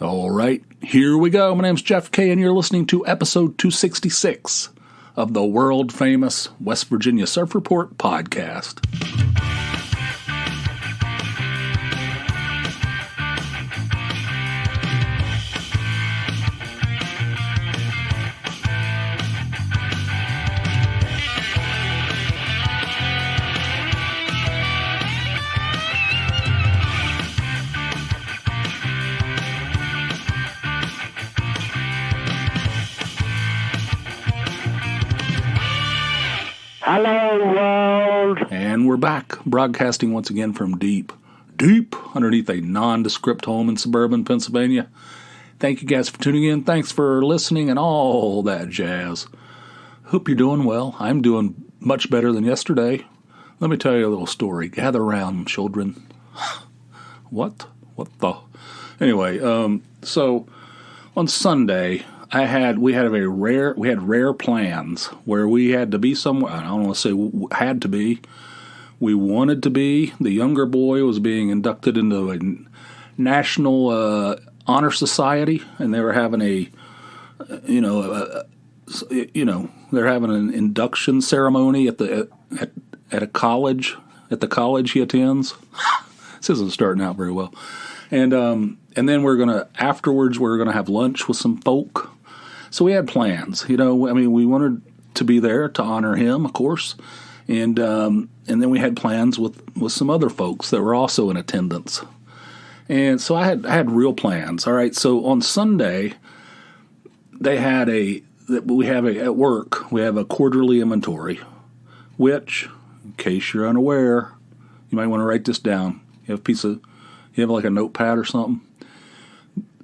All right, here we go. My name's Jeff K, and you're listening to episode 266 of the world-famous West Virginia Surf Report podcast. Hello, world. And we're back, broadcasting once again from deep underneath a nondescript home in suburban Pennsylvania. Thank you guys for tuning in. Thanks for listening and all that jazz. Hope you're doing well. I'm doing much better than yesterday. Let me tell you a little story. Gather around, children. What the? Anyway, so on Sunday, we had rare plans where we had to be somewhere. I don't want to say had to be. We wanted to be. The younger boy was being inducted into a National Honor Society, and they were having they're having an induction ceremony at a college, at the college he attends. This isn't starting out very well. And then afterwards we're gonna have lunch with some folk. So we had plans, we wanted to be there to honor him, of course, and then we had plans with some other folks that were also in attendance, and so I had real plans. All right, so on Sunday, at work we have a quarterly inventory, which, in case you're unaware, you might want to write this down. You have like a notepad or something.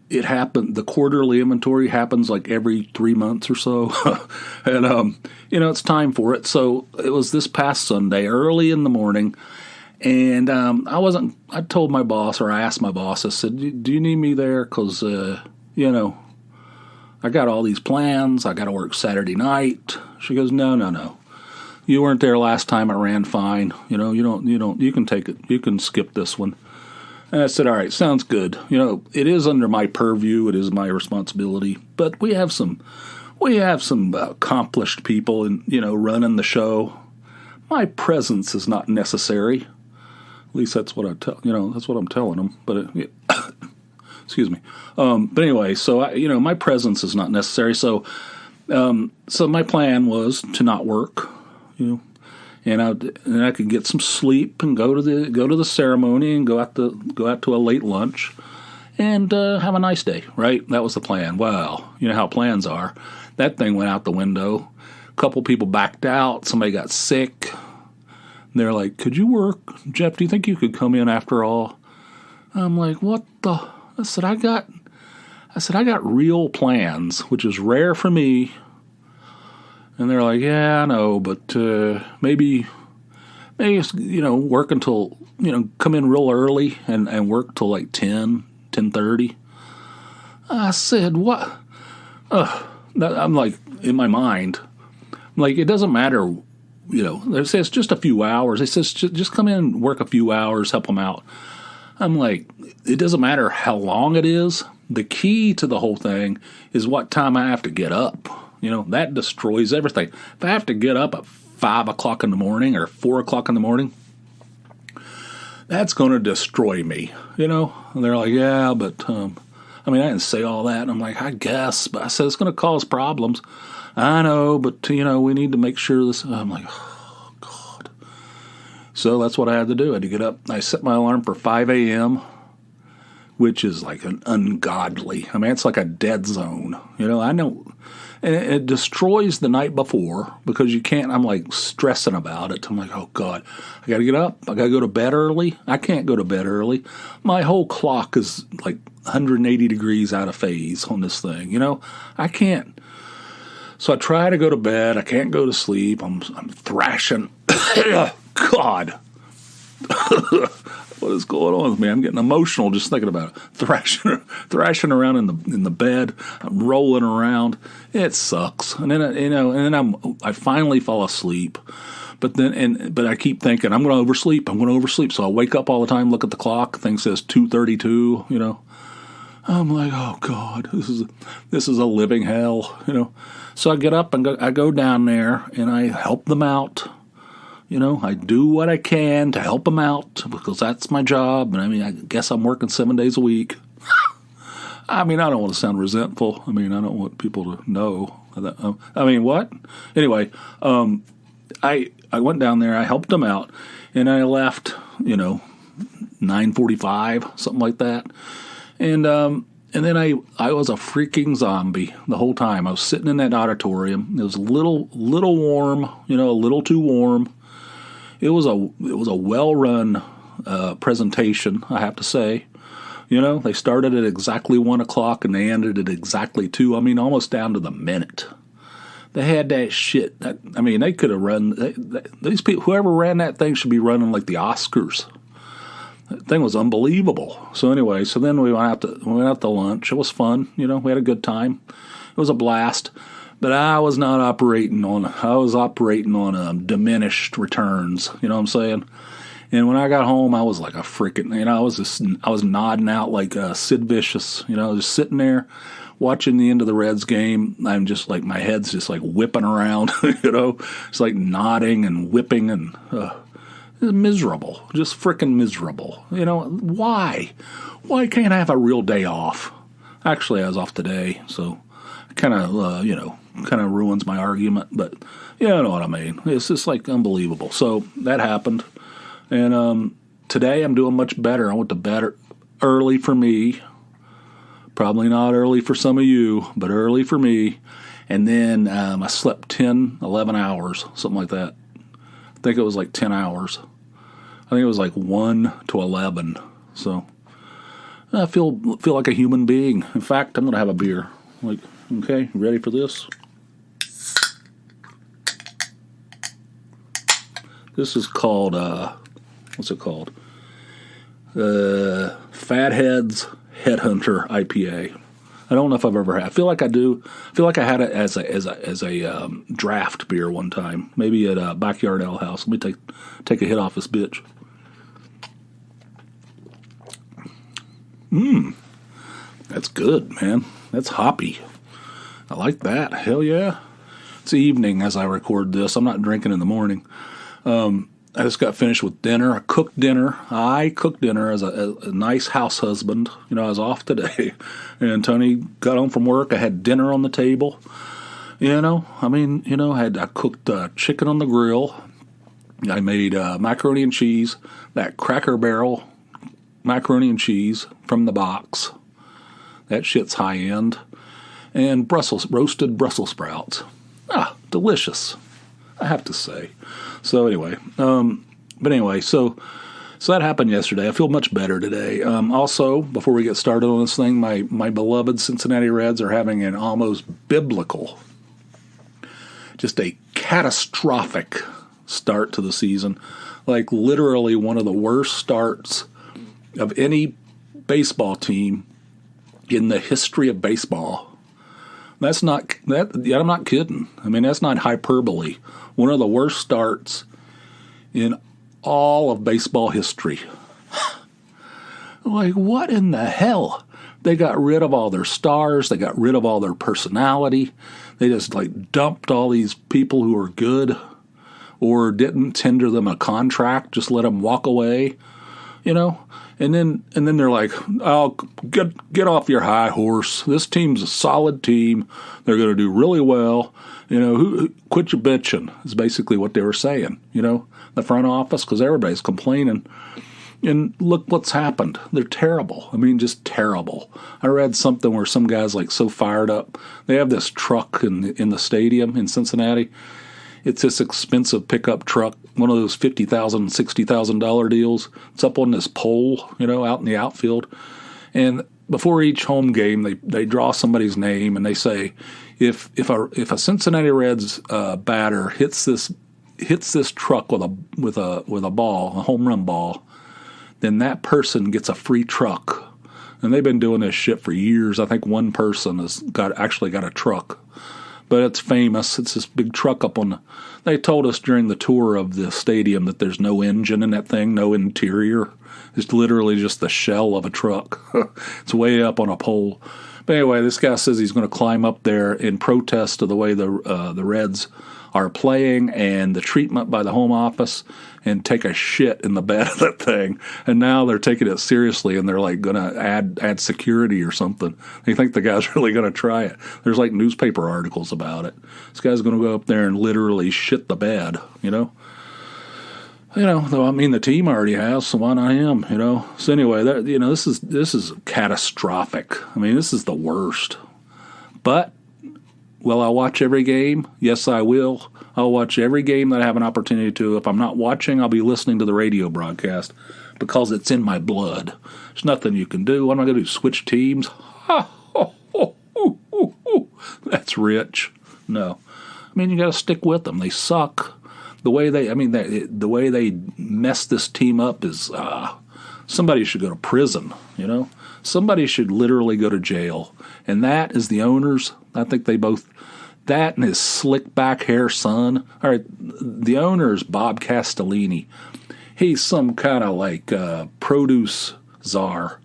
The quarterly inventory happens like every 3 months or so. And, it's time for it. So it was this past Sunday, early in the morning. And I told my boss, or I asked my boss, I said, do you need me there? Because, I got all these plans. I got to work Saturday night. She goes, no. You weren't there last time. It ran fine. You can take it. You can skip this one. And I said, all right, sounds good. It is under my purview. It is my responsibility. But we have some accomplished people running the show. My presence is not necessary. At least that's what that's what I'm telling them. But excuse me. But anyway, so my presence is not necessary. So my plan was to not work, And I could get some sleep and go to the ceremony and go out to a late lunch and have a nice day, right? That was the plan. Well, you know how plans are. That thing went out the window. A couple people backed out. Somebody got sick. They're like, "Could you work, Jeff? Do you think you could come in after all?" I'm like, "What the?" I said, "I got real plans, which is rare for me." And they're like, "Yeah, I know, but maybe work until, come in real early and work till like 10:30. I said, "What?" I'm like, in my mind, I'm like, it doesn't matter, they say it's just a few hours. They says, just come in and work a few hours, help them out. I'm like, it doesn't matter how long it is. The key to the whole thing is what time I have to get up. That destroys everything. If I have to get up at 5 o'clock in the morning or 4 o'clock in the morning, that's going to destroy me, And they're like, "Yeah, but, I didn't say all that." And I'm like, "I guess," but I said, "It's going to cause problems." "I know, but, we need to make sure this." I'm like, oh, God. So that's what I had to do. I had to get up. I set my alarm for 5 a.m., which is like an ungodly. It's like a dead zone. I know. And it destroys the night before because you can't. I'm like stressing about it. I'm like, oh God, I got to get up. I got to go to bed early. I can't go to bed early. My whole clock is like 180 degrees out of phase on this thing. I can't. So I try to go to bed. I can't go to sleep. I'm thrashing. God. What is going on with me? I'm getting emotional just thinking about it. Thrashing around in the bed. I'm rolling around. It sucks. And then I finally fall asleep. But I keep thinking I'm going to oversleep. So I wake up all the time, look at the clock. Thing says 2:32. I'm like, oh God, this is a living hell, So I get up and I go down there and I help them out. I do what I can to help them out because that's my job. And I mean, I guess I'm working 7 days a week. I mean, I don't want to sound resentful. I mean, I don't want people to know. What? Anyway, I went down there, I helped them out, and I left, 9:45, something like that. And then I was a freaking zombie the whole time. I was sitting in that auditorium. It was a little warm, a little too warm. It was a well-run presentation, I have to say. They started at exactly 1 o'clock and they ended at exactly 2. I mean, almost down to the minute. They had that shit. They could have run. These people, whoever ran that thing, should be running like the Oscars. That thing was unbelievable. So anyway, then we went out to lunch. It was fun. We had a good time. It was a blast. But I was operating on diminished returns. You know what I'm saying? And when I got home, I was like a freaking, I was nodding out like Sid Vicious, just sitting there watching the end of the Reds game. I'm just like, my head's just like whipping around, it's like nodding and whipping and miserable, just freaking miserable. Why can't I have a real day off? Actually, I was off today, so kind of ruins my argument, but you know what I mean. It's just like unbelievable. So that happened. And today I'm doing much better. I went to bed early for me. Probably not early for some of you, but early for me. And then I slept 10, 11 hours, something like that. I think it was like 10 hours. I think it was like 1 to 11. So I feel like a human being. In fact, I'm going to have a beer. Like, okay, you ready for this? This is called, what's it called? Fatheads Headhunter IPA. I don't know if I've ever had. I feel like I do. I feel like I had it as a draft beer one time, maybe at a Backyard Ale House. Let me take a hit off this bitch. That's good, man. That's hoppy. I like that. Hell yeah. It's evening as I record this. I'm not drinking in the morning. I just got finished with dinner. I cooked dinner as a nice house husband. I was off today. And Tony got home from work. I had dinner on the table. I cooked chicken on the grill. I made macaroni and cheese, that Cracker Barrel macaroni and cheese from the box. That shit's high end. And roasted Brussels sprouts. Delicious, I have to say. So anyway, so that happened yesterday. I feel much better today. Also, before we get started on this thing, my beloved Cincinnati Reds are having an almost biblical, just a catastrophic start to the season. Like literally one of the worst starts of any baseball team in the history of baseball. I'm not kidding. I mean, that's not hyperbole. One of the worst starts in all of baseball history. Like, what in the hell? They got rid of all their stars. They got rid of all their personality. They just like dumped all these people who are good or didn't tender them a contract, just let them walk away, And then they're like, "Oh, get off your high horse. This team's a solid team. They're going to do really well. Quit your bitching." Is basically what they were saying. The front office, because everybody's complaining. And look what's happened. They're terrible. I mean, just terrible. I read something where some guy's like so fired up. They have this truck in the stadium in Cincinnati. It's this expensive pickup truck, one of those $50,000, $60,000 deals. It's up on this pole, out in the outfield. And before each home game, they draw somebody's name and they say, if a Cincinnati Reds batter hits this truck with a ball, a home run ball, then that person gets a free truck. And they've been doing this shit for years. I think one person actually got a truck but it's famous. It's this big truck up on the... They told us during the tour of the stadium that there's no engine in that thing, no interior. It's literally just the shell of a truck. It's way up on a pole. But anyway, this guy says he's going to climb up there in protest of the way the Reds are playing and the treatment by the home office, and take a shit in the bed of that thing. And now they're taking it seriously, and they're like going to add security or something. They think the guy's really going to try it. There's like newspaper articles about it. This guy's going to go up there and literally shit the bed, you know. Though I mean the team already has, so why not him, you know? So anyway, this is catastrophic. I mean, this is the worst. But will I watch every game? Yes, I will. I'll watch every game that I have an opportunity to. If I'm not watching, I'll be listening to the radio broadcast because it's in my blood. There's nothing you can do. What am I going to do? Switch teams? That's rich. No. I mean, you got to stick with them. They suck. The way they mess this team up is somebody should go to prison, you know? Somebody should literally go to jail. And that is the owners. I think they both, that and his slick back hair son. All right, the owner is Bob Castellini. He's some kind of like produce czar,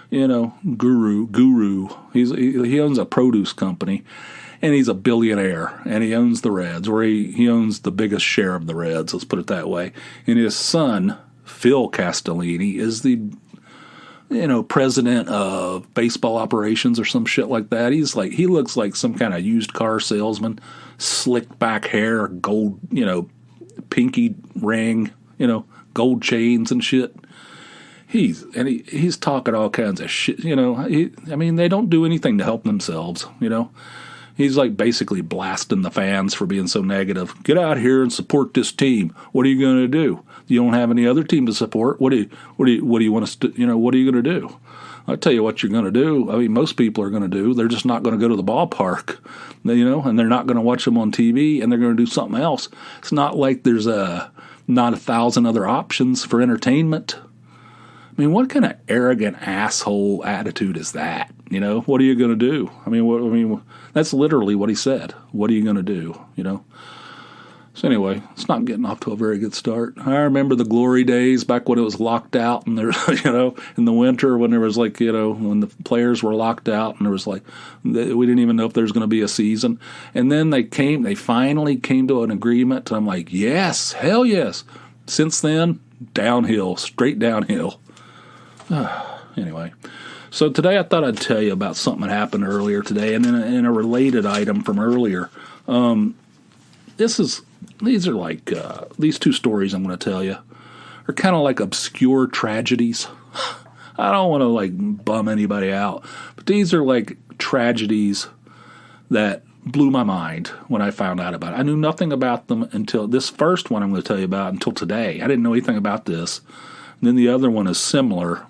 you know, guru. He owns a produce company. And he's a billionaire, and he owns the Reds, or he owns the biggest share of the Reds, let's put it that way. And his son, Phil Castellini, is the, president of baseball operations or some shit like that. He looks like some kind of used car salesman, slick back hair, gold, pinky ring, gold chains and shit. He's talking all kinds of shit, they don't do anything to help themselves, He's like basically blasting the fans for being so negative. Get out here and support this team. What are you going to do? You don't have any other team to support. What do you want us to, what are you going to do? I'll tell you what you're going to do. I mean, most people are going to do. They're just not going to go to the ballpark, and they're not going to watch them on TV, and they're going to do something else. It's not like there's not 1,000 other options for entertainment. I mean, what kind of arrogant asshole attitude is that? What are you going to do? That's literally what he said. What are you going to do? So anyway, it's not getting off to a very good start. I remember the glory days back when it was locked out, and there, in the winter when there was like, when the players were locked out, and there was like, we didn't even know if there was going to be a season. And then they finally came to an agreement, and I'm like, yes, hell yes. Since then, downhill, straight downhill. Anyway, so today I thought I'd tell you about something that happened earlier today, and in a related item from earlier. These are like these two stories I'm going to tell you are kind of like obscure tragedies. I don't want to like bum anybody out, but these are like tragedies that blew my mind when I found out about it. I knew nothing about them until this first one I'm going to tell you about until today. I didn't know anything about this. And then the other one is similar,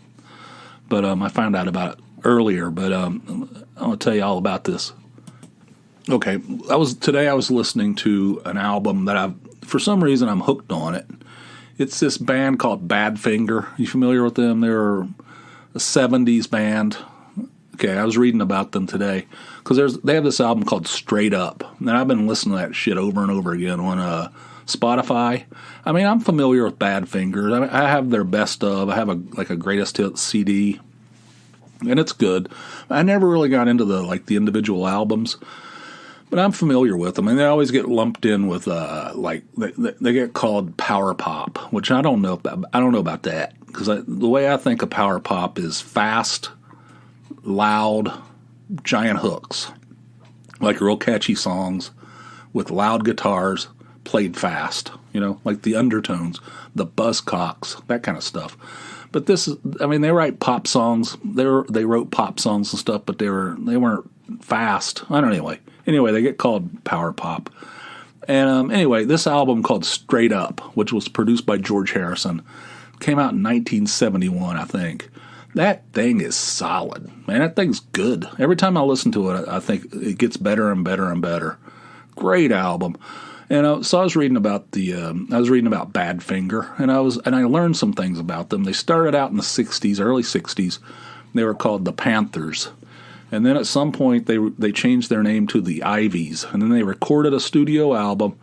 but I found out about it earlier. But I'm going to tell you all about this. Okay, today I was listening to an album that for some reason I'm hooked on it. It's this band called Badfinger. You familiar with them? They're a 70s band. Okay, I was reading about them today because they have this album called Straight Up, and I've been listening to that shit over and over again on Spotify. I mean, I'm familiar with Badfinger. I have their best of. I have a greatest hits CD, and it's good. I never really got into the individual albums. But I'm familiar with them, and they always get lumped in with they get called power pop, which I don't know about that, because the way I think of power pop is fast, loud, giant hooks, like real catchy songs with loud guitars played fast, like the Undertones, the Buzzcocks, that kind of stuff. But they write pop songs. They wrote pop songs and stuff, but they weren't fast. I don't know. Anyway, they get called power pop. And anyway, this album called Straight Up, which was produced by George Harrison, came out in 1971, I think. That thing is solid. Man, that thing's good. Every time I listen to it, I think it gets better and better and better. Great album. And so I was reading about Badfinger, and I learned some things about them. They started out in the 60s, early 60s. They were called the Panthers. And then at some point they changed their name to the Ivies, and then they recorded a studio album.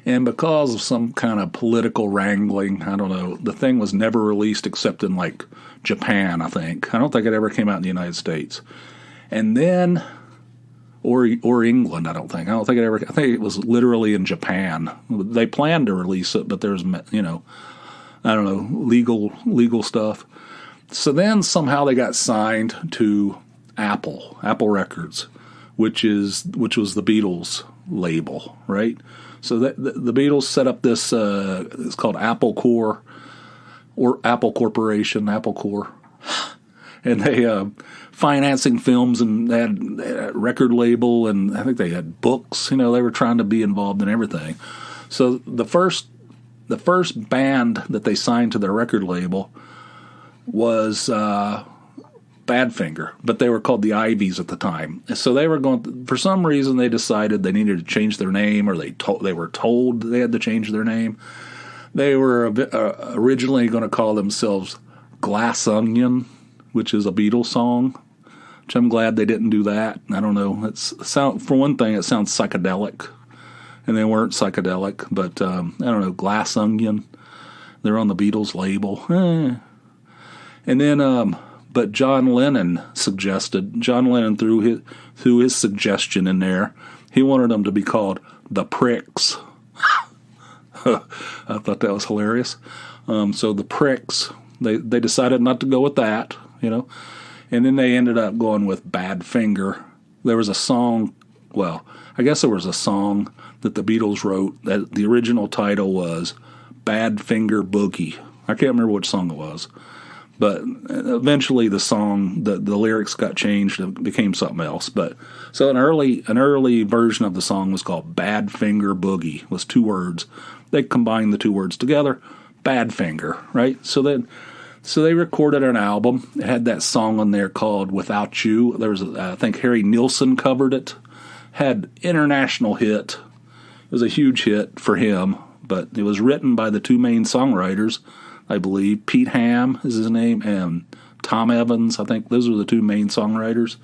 And because of some kind of political wrangling, I don't know, the thing was never released except in like Japan, I think. I don't think it ever came out in the United States. And then, or England, I don't think it ever. I think it was literally in Japan. They planned to release it, but there's, I don't know, legal stuff. So then somehow they got signed to Apple Records, which was the Beatles label, right? So the Beatles set up this, it's called Apple Corps, or Apple Corporation, Apple Corps. And they financing films, and they had a record label, and I think they had books. They were trying to be involved in everything. So the first band that they signed to their record label was Badfinger, but they were called the Ivies at the time. So they were for some reason they decided they needed to change their name, or they were told they had to change their name. They were originally going to call themselves Glass Onion, which is a Beatles song, which I'm glad they didn't do that. I don't know. For one thing, it sounds psychedelic, and they weren't psychedelic, but I don't know, Glass Onion. They're on the Beatles label. And then but John Lennon threw his suggestion in there. He wanted them to be called the Pricks. I thought that was hilarious. So the Pricks, they decided not to go with that, and then they ended up going with Badfinger. There was a song, I guess there was a song that the Beatles wrote that the original title was Badfinger Boogie. I can't remember which song it was. But eventually the song, the lyrics got changed and became something else. But so an early version of the song was called Badfinger Boogie. It was 2 words. They combined the 2 words together, Badfinger, right? So they recorded an album. It had that song on there called Without You. There was, I think Harry Nilsson covered it. Had international hit. It was a huge hit for him, but it was written by the 2 main songwriters, I believe. Pete Ham is his name, and Tom Evans. I think those were the 2 main songwriters.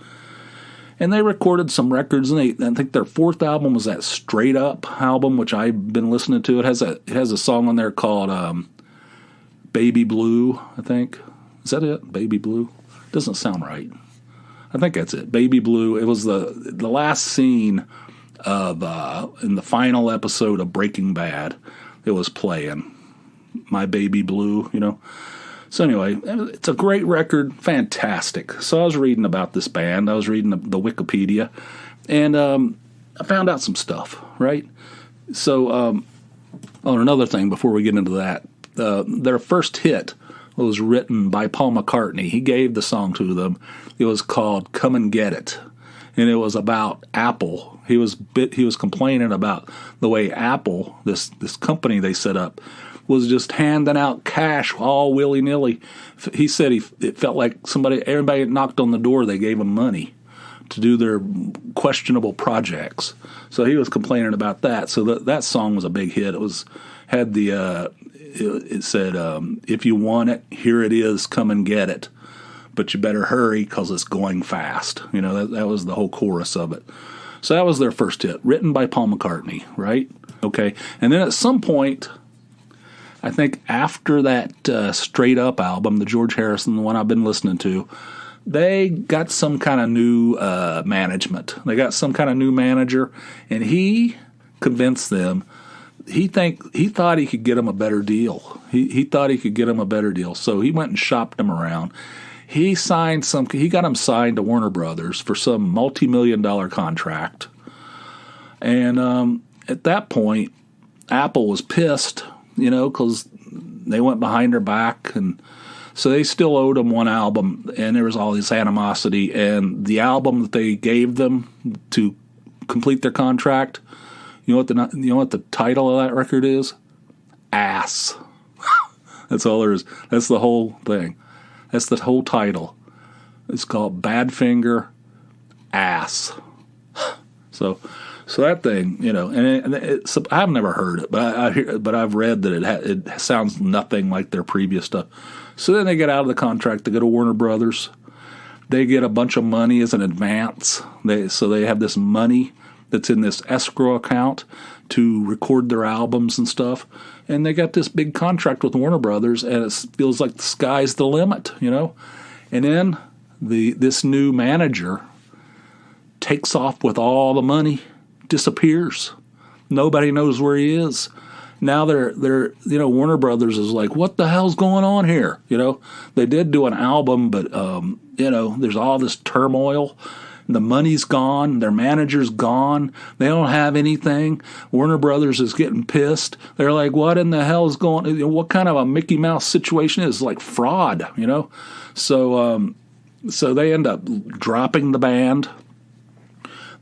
And they recorded some records, and I think their 4th album was that Straight Up album, which I've been listening to. It has a song on there called Baby Blue, I think. Is that it? Baby Blue? Doesn't sound right. I think that's it. Baby Blue. It was the last scene of in the final episode of Breaking Bad. It was playing My Baby Blue, So anyway, it's a great record, fantastic. So I was reading about this band. I was reading the Wikipedia, and I found out some stuff, right? So, another thing before we get into that, their first hit was written by Paul McCartney. He gave the song to them. It was called "Come and Get It," and it was about Apple. He was complaining about the way Apple, this company they set up, was just handing out cash all willy-nilly. He said it felt like everybody knocked on the door, they gave him money to do their questionable projects. So he was complaining about that. So that song was a big hit. It said, if you want it, here it is, come and get it. But you better hurry because it's going fast. That was the whole chorus of it. So that was their first hit, written by Paul McCartney, right? Okay. And then at some point, I think after that Straight Up album, the George Harrison, the one I've been listening to, they got some kind of new management. They got some kind of new manager, and he convinced them. He thought he could get them a better deal. He thought he could get them a better deal, so he went and shopped them around. He got them signed to Warner Brothers for some multi-million-dollar contract, and at that point, Apple was pissed. Because they went behind her back, and so they still owed them one album, and there was all this animosity. And the album that they gave them to complete their contract, you know what the title of that record is? Ass. That's all there is. That's the whole thing. That's the whole title. It's called Badfinger Ass. So that thing, and I've never heard it, but I've read that it sounds nothing like their previous stuff. So then they get out of the contract, they go to Warner Brothers, They get a bunch of money as an advance. So they have this money that's in this escrow account to record their albums and stuff. And they got this big contract with Warner Brothers, and it feels like the sky's the limit, And then this new manager takes off with all the money, disappears. Nobody knows where he is. Now they're Warner Brothers is like, what the hell's going on here? They did do an album, but there's all this turmoil. The money's gone. Their manager's gone. They don't have anything. Warner Brothers is getting pissed. They're like, what in the hell is going on? What kind of a Mickey Mouse situation is like fraud, So they end up dropping the band.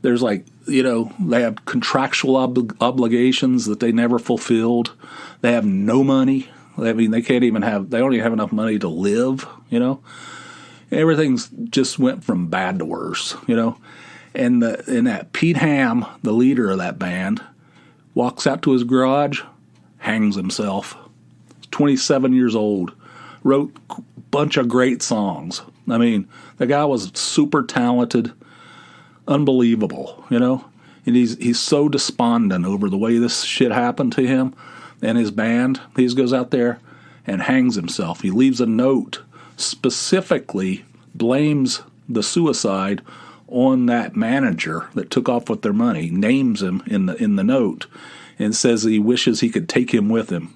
There's like, they have contractual obligations that they never fulfilled. They have no money. They don't even have enough money to live, Everything's just went from bad to worse, And that Pete Ham, the leader of that band, walks out to his garage, hangs himself. He's 27 years old, wrote a bunch of great songs. I mean, the guy was super talented, unbelievable, And he's so despondent over the way this shit happened to him and his band. He just goes out there and hangs himself. He leaves a note, specifically blames the suicide on that manager that took off with their money, names him in the note, and says he wishes he could take him with him.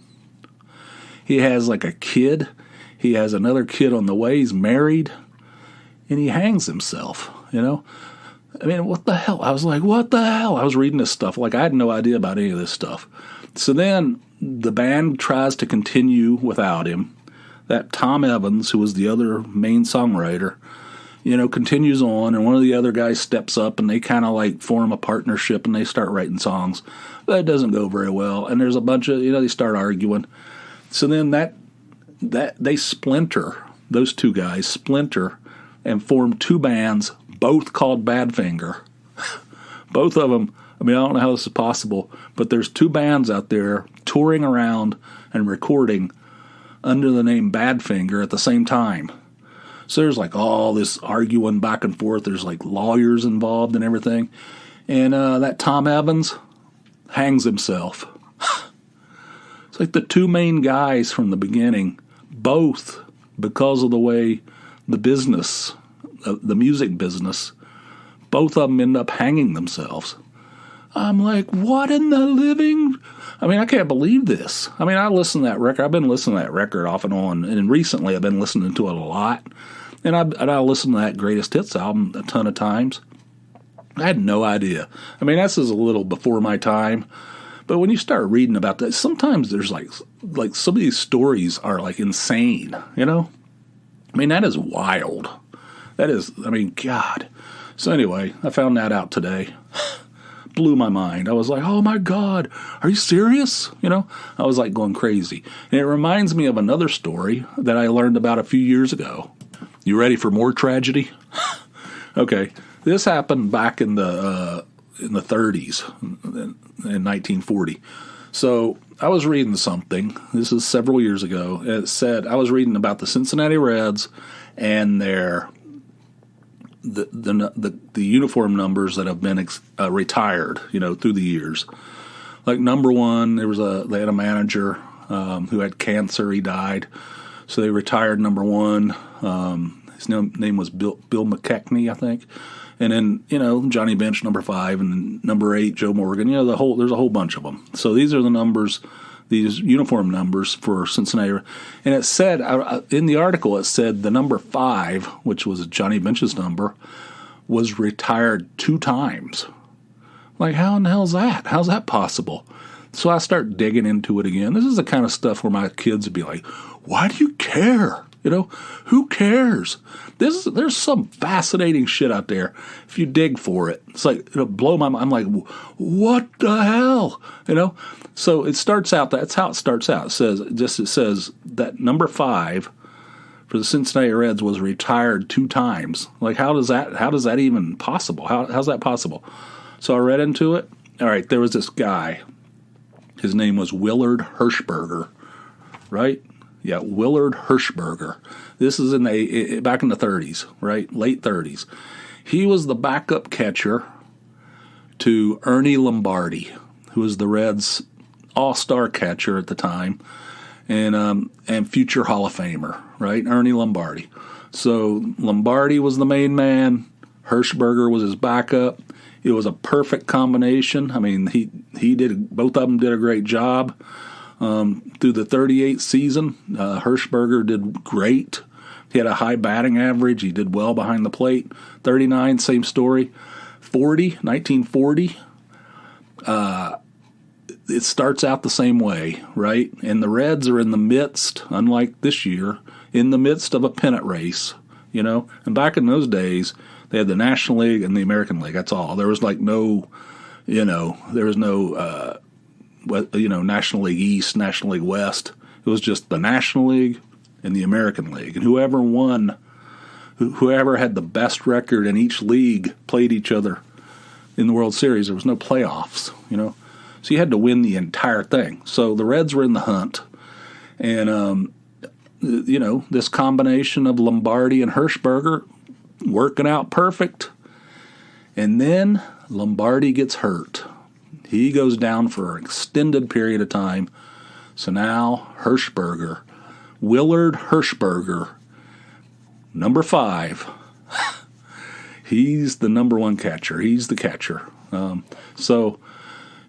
He has like a kid. He has another kid on the way. He's married, and he hangs himself, I mean, what the hell? I was like, what the hell? I was reading this stuff. Like, I had no idea about any of this stuff. So then the band tries to continue without him. That Tom Evans, who was the other main songwriter, continues on, and one of the other guys steps up, and they kind of like form a partnership, and they start writing songs. But it doesn't go very well, and there's a bunch of, they start arguing. So then that they splinter, those two guys splinter and form two bands, both called Badfinger. Both of them, I don't know how this is possible, but there's two bands out there touring around and recording under the name Badfinger at the same time. So there's like all this arguing back and forth. There's like lawyers involved and everything. And that Tom Evans hangs himself. It's like the two main guys from the beginning, both because of the way the business, the music business, both of them end up hanging themselves. I'm like, what in the living? I can't believe this. I listened to that record. I've been listening to that record off and on, and recently I've been listening to it a lot. And I listened to that Greatest Hits album a ton of times. I had no idea. This is a little before my time. But when you start reading about that, sometimes there's like some of these stories are like insane, that is wild. That is, God. So anyway, I found that out today. Blew my mind. I was like, oh my God, are you serious? I was like going crazy. And it reminds me of another story that I learned about a few years ago. You ready for more tragedy? Okay. This happened back in the 30s, in 1940. So I was reading something. This is several years ago. It said, I was reading about the Cincinnati Reds and their the uniform numbers that have been retired, through the years. Like number one, they had a manager who had cancer. He died, so they retired number one. His name was Bill McKechnie, I think. And then, Johnny Bench, number 5, and then number 8, Joe Morgan. There's a whole bunch of them. So these are the numbers, these uniform numbers for Cincinnati. And it said, in the article, it said the number 5, which was Johnny Bench's number, was retired 2 times. Like, how in the hell is that? How's that possible? So I start digging into it again. This is the kind of stuff where my kids would be like, why do you care? Who cares? There's some fascinating shit out there if you dig for it. It's like, it'll blow my mind. I'm like, what the hell? So it starts out, that's how it starts out. It says that number 5 for the Cincinnati Reds was retired 2 times. Like, how is that even possible? How's that possible? So I read into it. All right, there was this guy. His name was Willard Hirschberger, right? Yeah, Willard Hershberger. This is back in the 30s, right? Late 30s. He was the backup catcher to Ernie Lombardi, who was the Reds' all-star catcher at the time, and future Hall of Famer, right? Ernie Lombardi. So Lombardi was the main man. Hershberger was his backup. It was a perfect combination. I mean, both of them did a great job. Through the 38th season, Hershberger did great. He had a high batting average. He did well behind the plate. 39, same story. 1940, it starts out the same way, right? And the Reds are in the midst, unlike this year, in the midst of a pennant race, And back in those days, they had the National League and the American League. That's all. There was no National League East, National League West. It was just the National League and the American League. And whoever had the best record in each league played each other in the World Series. There was no playoffs, So you had to win the entire thing. So the Reds were in the hunt. And, this combination of Lombardi and Hershberger working out perfect. And then Lombardi gets hurt. He goes down for an extended period of time. So now Hershberger, Willard Hershberger, number 5, he's the number 1 catcher. He's the catcher. So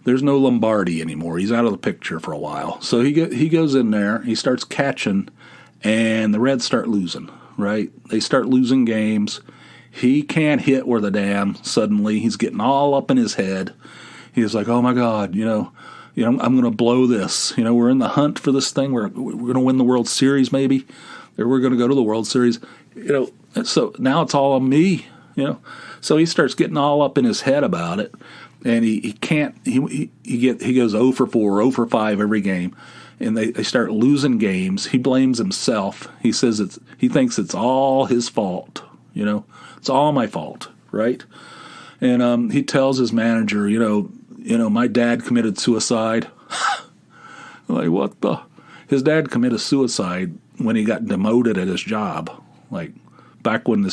there's no Lombardi anymore. He's out of the picture for a while. So he goes in there, he starts catching, and the Reds start losing, right? They start losing games. He can't hit worth a damn suddenly. He's getting all up in his head. He's like, oh, my God, I'm going to blow this. We're in the hunt for this thing. We're going to win the World Series maybe. Or we're going to go to the World Series. So now it's all on me, So he starts getting all up in his head about it. And he can't, he goes 0 for 4, 0 for 5 every game. And they start losing games. He blames himself. He says he thinks it's all his fault, It's all my fault, right? And he tells his manager, my dad committed suicide. Like, what the? His dad committed suicide when he got demoted at his job, like back when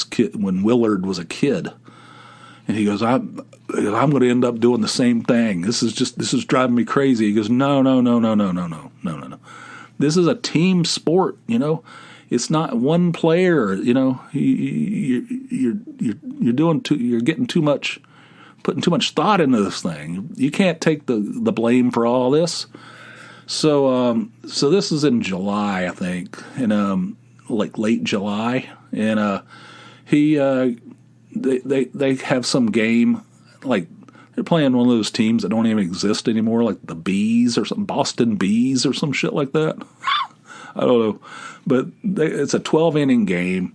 Willard was a kid. And he goes, I'm going to end up doing the same thing. This is driving me crazy. He goes, no. This is a team sport, It's not one player, you're getting too much, putting too much thought into this thing. You can't take the blame for all this. So this is in July, I think, in like late July, and they have some game, like they're playing one of those teams that don't even exist anymore, like the Bees or something, Boston Bees or some shit like that. I don't know, but it's a 12-inning game.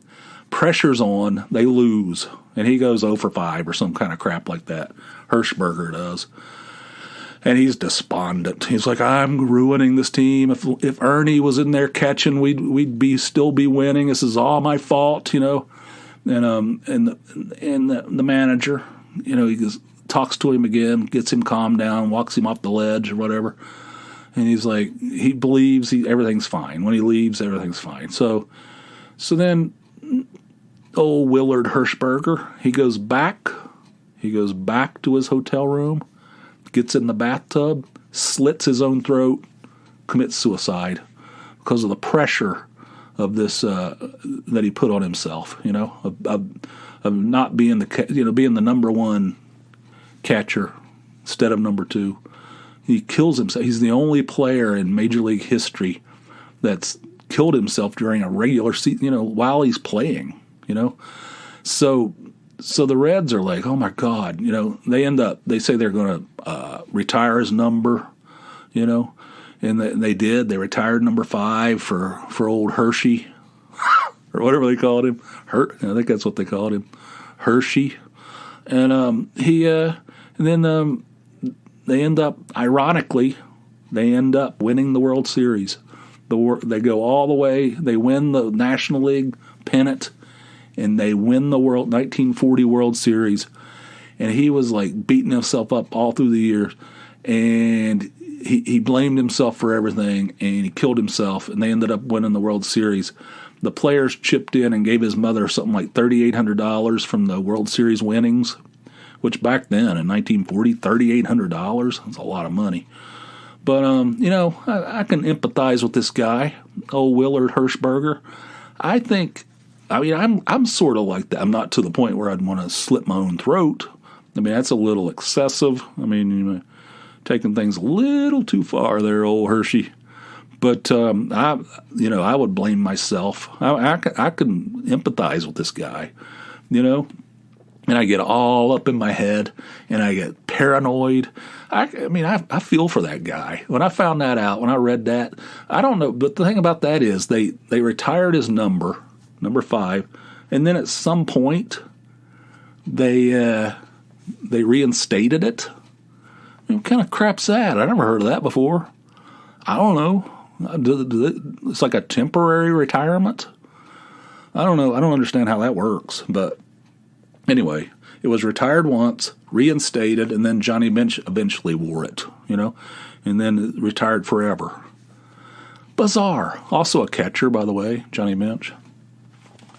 Pressure's on. They lose, and he goes 0 for 5 or some kind of crap like that. Hershberger does, and he's despondent. He's like, I'm ruining this team. If Ernie was in there catching, we'd still be winning. This is all my fault, And the manager, he talks to him again, gets him calmed down, walks him off the ledge or whatever. And he's like, he believes everything's fine. When he leaves, everything's fine. So then old Willard Hershberger, he goes back to his hotel room, gets in the bathtub, slits his own throat, commits suicide because of the pressure of this that he put on himself, of not being being the number 1 catcher instead of number 2. He kills himself. He's the only player in Major League history that's killed himself during a regular season, while he's playing, So the Reds are like, oh my God, they say they're going to retire his number, and they did. They retired number 5 for old Hershey or whatever they called him. I think that's what they called him, Hershey. And then they end up, ironically, winning the World Series. They go all the way. They win the National League pennant, and they win the 1940 World Series. And he was like beating himself up all through the years. And he blamed himself for everything, and he killed himself, and they ended up winning the World Series. The players chipped in and gave his mother something like $3,800 from the World Series winnings, which back then in 1940, $3,800, that's a lot of money. But, I can empathize with this guy, old Willard Hirschberger. I'm sort of like that. I'm not to the point where I'd want to slit my own throat. I mean, that's a little excessive. I mean, taking things a little too far there, old Hershey. But, I would blame myself. I can empathize with this guy, and I get all up in my head, and I get paranoid. I feel for that guy. When I found that out, when I read that, I don't know. But the thing about that is they retired his number 5, and then at some point they reinstated it. What kind of crap's that? I never heard of that before. I don't know. It's like a temporary retirement. I don't know. I don't understand how that works, but anyway, it was retired once, reinstated, and then Johnny Bench eventually wore it, and then retired forever. Bizarre. Also a catcher, by the way, Johnny Bench.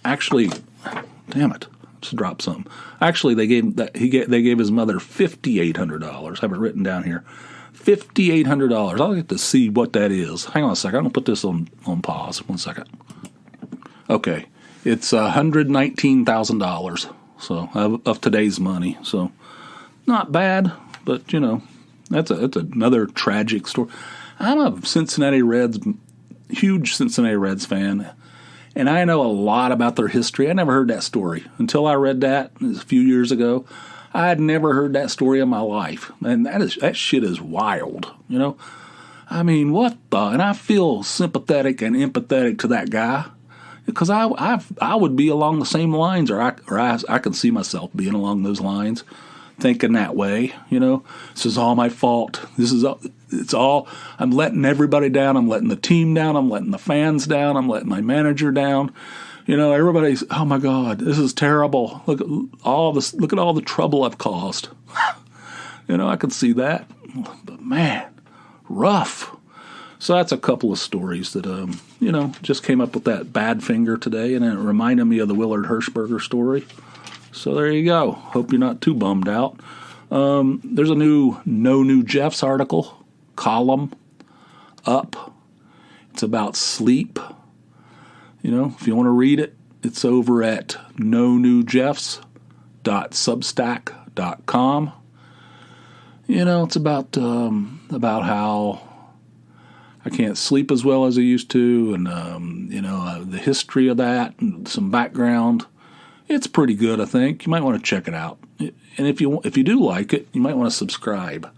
Actually, damn it, just dropped something. Actually, they gave his mother $5,800. I have it written down here. $5,800. I'll get to see what that is. Hang on a second. I'm going to put this on pause. 1 second. Okay. It's $119,000. So of today's money. So not bad, but that's another tragic story. I'm a huge Cincinnati Reds fan, and I know a lot about their history. I never heard that story until I read that a few years ago. I had never heard that story in my life, and that shit is wild. I mean, what the? And I feel sympathetic and empathetic to that guy. Because I would be along the same lines, or I can see myself being along those lines, thinking that way. This is all my fault. It's all. I'm letting everybody down. I'm letting the team down. I'm letting the fans down. I'm letting my manager down. Everybody's. Oh my God, this is terrible. Look at all this. Look at all the trouble I've caused. I can see that, but man, rough. So that's a couple of stories that, just came up with that bad finger today, and it reminded me of the Willard Hirschberger story. So there you go. Hope you're not too bummed out. There's a No New Jeffs column up. It's about sleep. If you want to read it, it's over at nonewjeffs.substack.com. It's about how I can't sleep as well as I used to, and the history of that, and some background. It's pretty good, I think. You might want to check it out, and if you do like it, you might want to subscribe.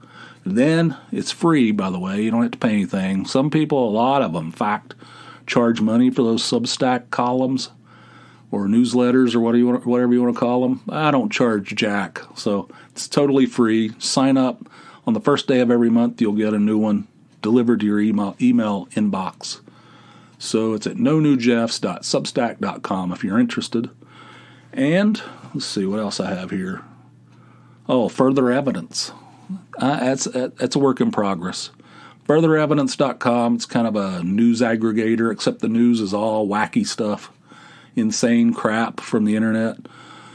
Then it's free, by the way. You don't have to pay anything. Some people, a lot of them, in fact, charge money for those Substack columns or newsletters or whatever you want to call them. I don't charge jack, so it's totally free. Sign up on the first day of every month. You'll get a new one delivered to your email inbox. So it's at nonewjeffs.substack.com if you're interested. And let's see what else I have here. Oh, further evidence. That's a work in progress. Furtherevidence.com. It's kind of a news aggregator, except the news is all wacky stuff, insane crap from the internet.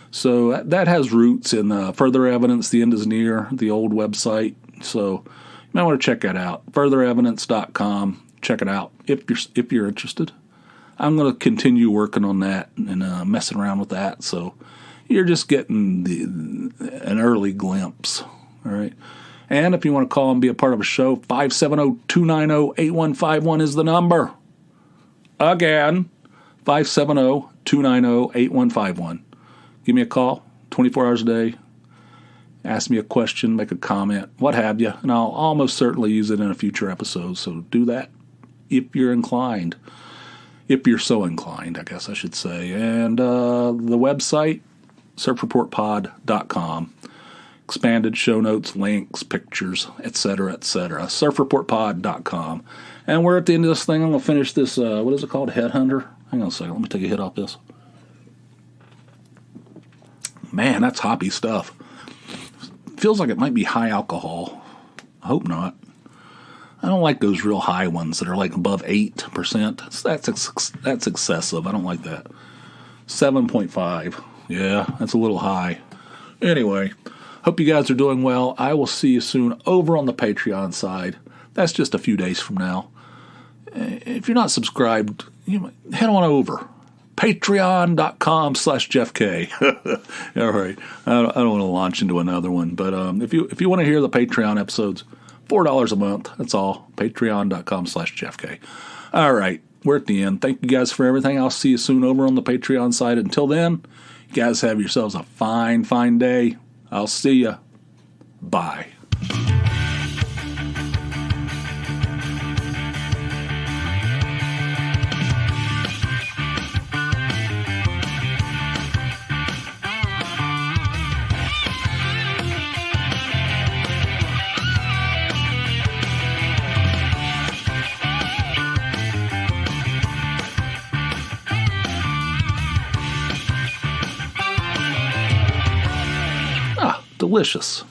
So that has roots in Further Evidence. The end is near, the old website. So you might want to check that out. Furtherevidence.com. Check it out if you're interested. I'm going to continue working on that and messing around with that. So you're just getting an early glimpse. All right. And if you want to call and be a part of a show, 570-290-8151 is the number. Again, 570-290-8151. Give me a call, 24 hours a day. Ask me a question, make a comment, what have you, and I'll almost certainly use it in a future episode. So do that if you're inclined. If you're so inclined, I guess I should say. And the website, surfreportpod.com. Expanded show notes, links, pictures, etc., etc. surfreportpod.com. And we're at the end of this thing. I'm going to finish this, what is it called, Headhunter? Hang on a second. Let me take a hit off this. Man, that's hoppy stuff. Feels like it might be high alcohol. I hope not. I don't like those real high ones that are like above 8%. That's excessive. I don't like that. 7.5. Yeah, that's a little high. Anyway, hope you guys are doing well. I will see you soon over on the Patreon side. That's just a few days from now. If you're not subscribed, head on over. Patreon.com/JeffK. All right. I don't want to launch into another one, but if you want to hear the Patreon episodes, $4 a month. That's all. Patreon.com/JeffK. All right. We're at the end. Thank you guys for everything. I'll see you soon over on the Patreon side. Until then, you guys have yourselves a fine, fine day. I'll see you. Bye. Delicious.